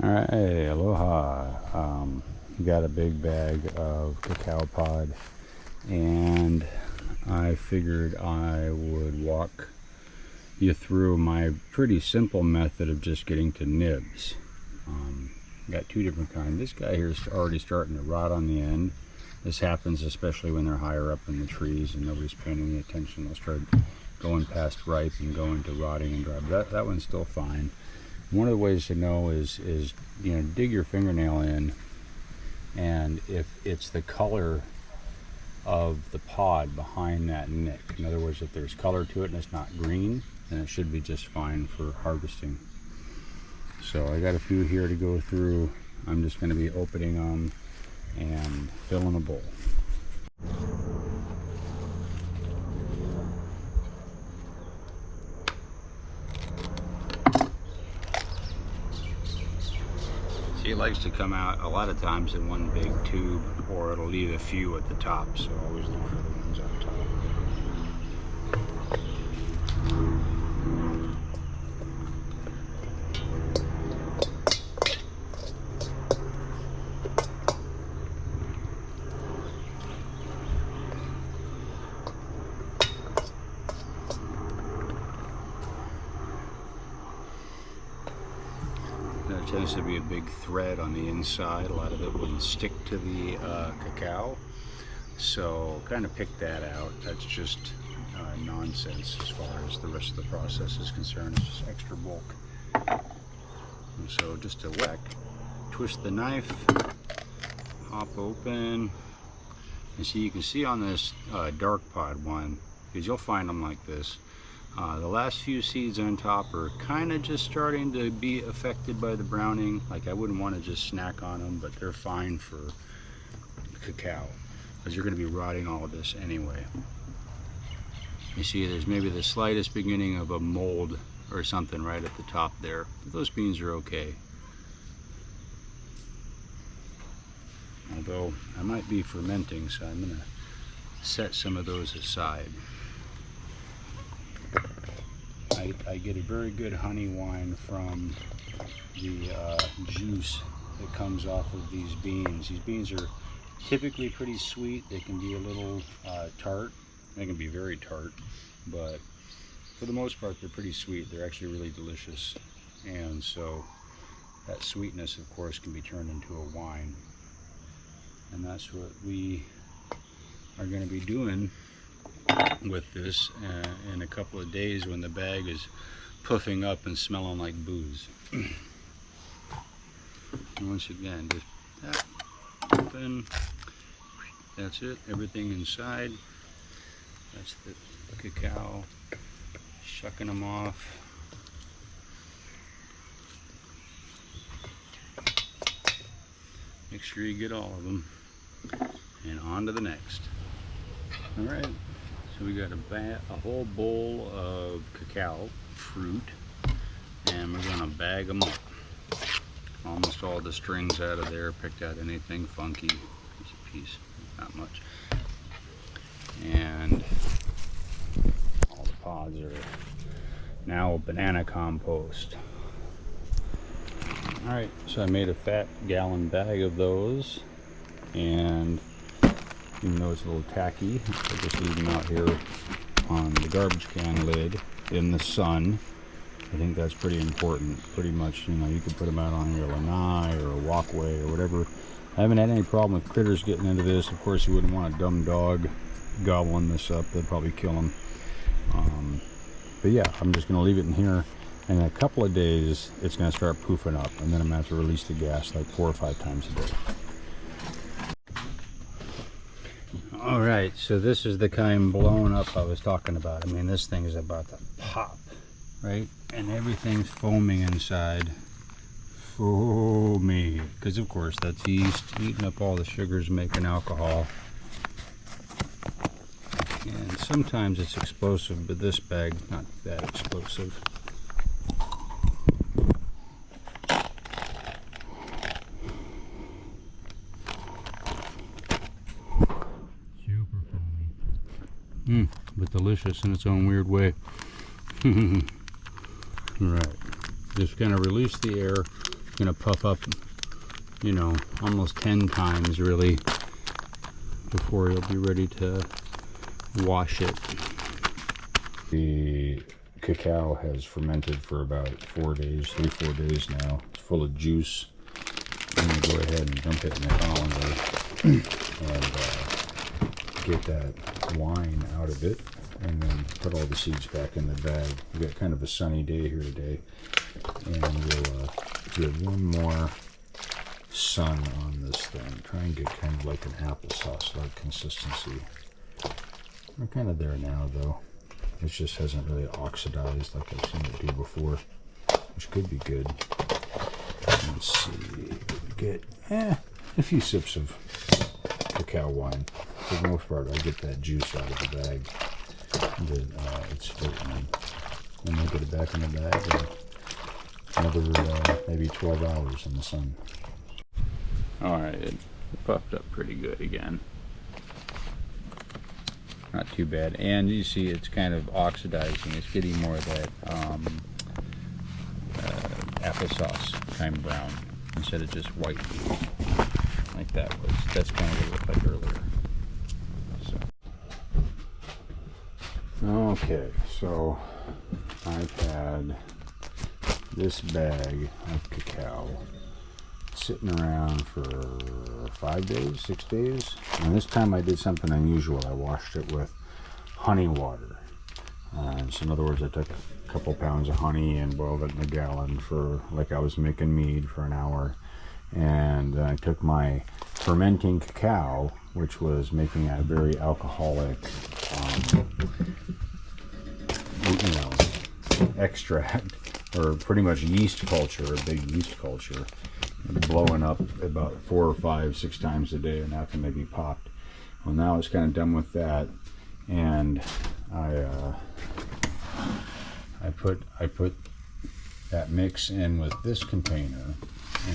All right, hey, aloha. Got a big bag of cacao pod, and I figured I would walk you through my pretty simple method of just getting to nibs. Got two different kinds. This guy here is already starting to rot on the end. This happens especially when they're higher up in the trees and nobody's paying any attention. They'll start going past ripe and going to rotting and dry. But that one's still fine. One of the ways to know is dig your fingernail in, and if it's the color of the pod behind that nick, in other words, if there's color to it and it's not green, then it should be just fine for harvesting. So I got a few here to go through. I'm just going to be opening them and filling a bowl. It likes to come out a lot of times in one big tube, or it'll leave a few at the top, so always look for the ones on top. There tends to be a big thread on the inside. A lot of it wouldn't stick to the cacao, so kind of pick that out. That's just nonsense as far as the rest of the process is concerned. It's just extra bulk. And so just a whack, twist the knife, hop open, and see, you can see on this dark pod one, because you'll find them like this. The last few seeds on top are kind of just starting to be affected by the browning. Like, I wouldn't want to just snack on them, but they're fine for cacao, because you're going to be rotting all of this anyway. You see there's maybe the slightest beginning of a mold or something right at the top there. Those beans are okay. Although I might be fermenting, so I'm going to set some of those aside. I get a very good honey wine from the juice that comes off of these beans. These beans are typically pretty sweet. They can be a little tart. They can be very tart, but for the most part they're pretty sweet. They're actually really delicious, and so that sweetness of course can be turned into a wine, and that's what we are going to be doing with this in a couple of days when the bag is puffing up and smelling like booze. And once again, just that open. That's it. Everything inside. That's the cacao. Shucking them off. Make sure you get all of them. And on to the next. All right. So we got a whole bowl of cacao fruit, and we're gonna bag them up. Almost all the strings out of there, picked out anything funky. There's a piece, not much. And all the pods are now banana compost. All right, so I made a fat gallon bag of those, and even though it's a little tacky, I just leave them out here on the garbage can lid in the sun. I think that's pretty important. Pretty much, you could put them out on your lanai or a walkway or whatever. I haven't had any problem with critters getting into this. Of course, you wouldn't want a dumb dog gobbling this up. They'd probably kill them. But yeah, I'm just going to leave it in here. And in a couple of days, it's going to start poofing up. And then I'm going to have to release the gas like 4 or 5 times a day. All right, so this is the kind blown up I was talking about. I mean, this thing is about to pop, right? And everything's foaming inside. Foamy. Because, of course, that's yeast eating up all the sugars, making alcohol. And sometimes it's explosive, but this bag's not that explosive. But delicious in its own weird way. Right. Just kind of release the air, gonna puff up, you know, almost 10 times really before you'll be ready to wash it. The cacao has fermented for about 4 days, 3-4 days now. It's full of juice. I'm gonna go ahead and dump it in the colander and get that wine out of it, and then put all the seeds back in the bag. We've got kind of a sunny day here today, and we'll give one more sun on this thing. Try and get kind of like an applesauce-like consistency. We're kind of there now, though. It just hasn't really oxidized like I've seen it do before, which could be good. Let's see, get a few sips of cacao wine. For the most part, I get that juice out of the bag that it's floating in. And then get it back in the bag and another maybe 12 hours in the sun. Alright, it puffed up pretty good again. Not too bad. And you see it's kind of oxidizing. It's getting more of that applesauce kind of brown instead of just white like that was. That's kind of what it looked like earlier. Okay, so I've had this bag of cacao sitting around for 5 days, 6 days, and this time I did something unusual. I washed it with honey water. So in other words, I took a couple pounds of honey and boiled it in a gallon for, like I was making mead, for an hour, and I took my fermenting cacao, which was making a very alcoholic extract, or pretty much yeast culture, a big yeast culture, blowing up about 4 or 5, 6 times a day and having to be popped. Well, now it's kind of done with that, and I put that mix in with this container,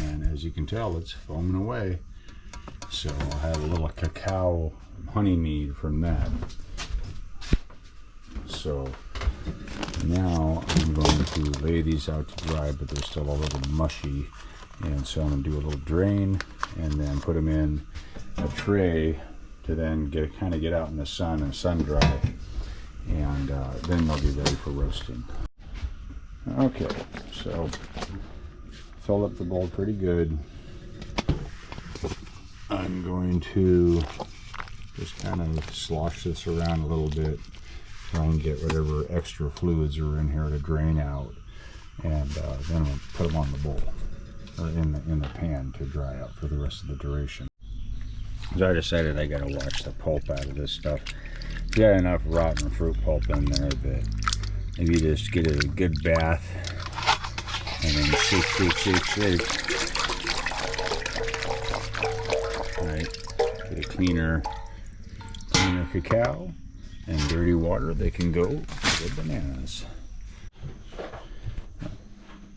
and as you can tell, it's foaming away. So I'll have a little cacao honey mead from that. So now I'm going to lay these out to dry, but they're still a little mushy, and so I'm going to do a little drain and then put them in a tray to then kind of get out in the sun and sun dry, and then they'll be ready for roasting. Okay, so filled up the bowl pretty good. I'm going to just kind of slosh this around a little bit, try and get whatever extra fluids are in here to drain out, and then we'll put them on the bowl, or in the pan to dry out for the rest of the duration. So I decided I gotta wash the pulp out of this stuff. You got enough rotten fruit pulp in there that maybe just get a good bath and then shake. Alright, get a cleaner cacao and dirty water. They can go with bananas.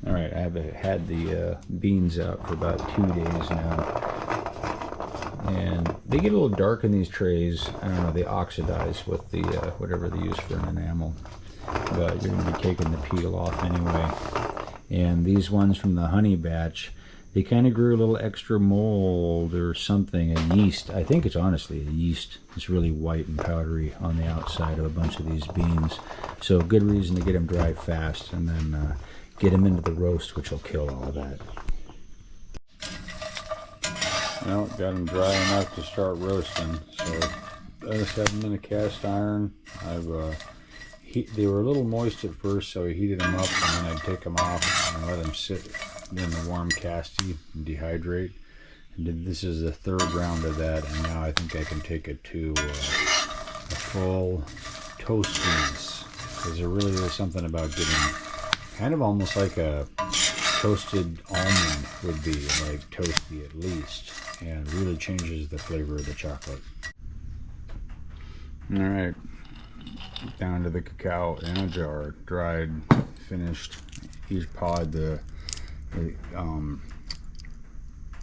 Alright, I have had the beans out for about 2 days now, and they get a little dark in these trays. I don't know, they oxidize with the whatever they use for an enamel, but you're going to be taking the peel off anyway. And these ones from the honey batch, they kind of grew a little extra mold or something, a yeast. I think it's honestly a yeast. It's really white and powdery on the outside of a bunch of these beans. So good reason to get them dry fast, and then get them into the roast, which will kill all of that. Well, got them dry enough to start roasting. So I just have them in a cast iron. They were a little moist at first, so I heated them up, and then I'd take them off and let them sit in the warm casty and dehydrate. And this is the 3rd round of that, and now I think I can take it to a full toastiness, because there really is something about getting kind of almost like a toasted almond would be, like toasty at least, and really changes the flavor of the chocolate. All right, down to the cacao in a jar, dried, finished. Each pod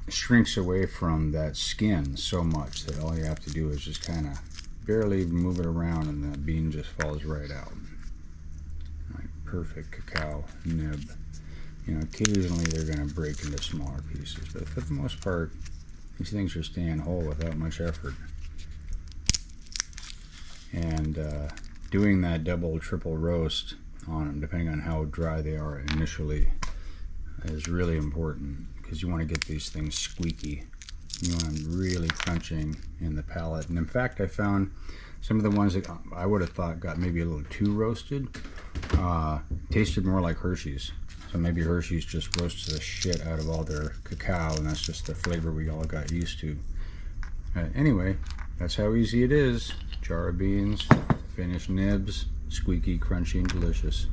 shrinks away from that skin so much that all you have to do is just kind of barely move it around, and that bean just falls right out. Right, perfect cacao nib. You know, occasionally they're going to break into smaller pieces, but for the most part, these things are staying whole without much effort. And doing that double, triple roast on them, depending on how dry they are initially, is really important, because you want to get these things squeaky. You want them really crunching in the palate. And in fact, I found some of the ones that I would have thought got maybe a little too roasted tasted more like Hershey's. So maybe Hershey's just roasts the shit out of all their cacao, and that's just the flavor we all got used to. Anyway, that's how easy it is. Jar of beans, finished nibs, squeaky, crunchy, and delicious.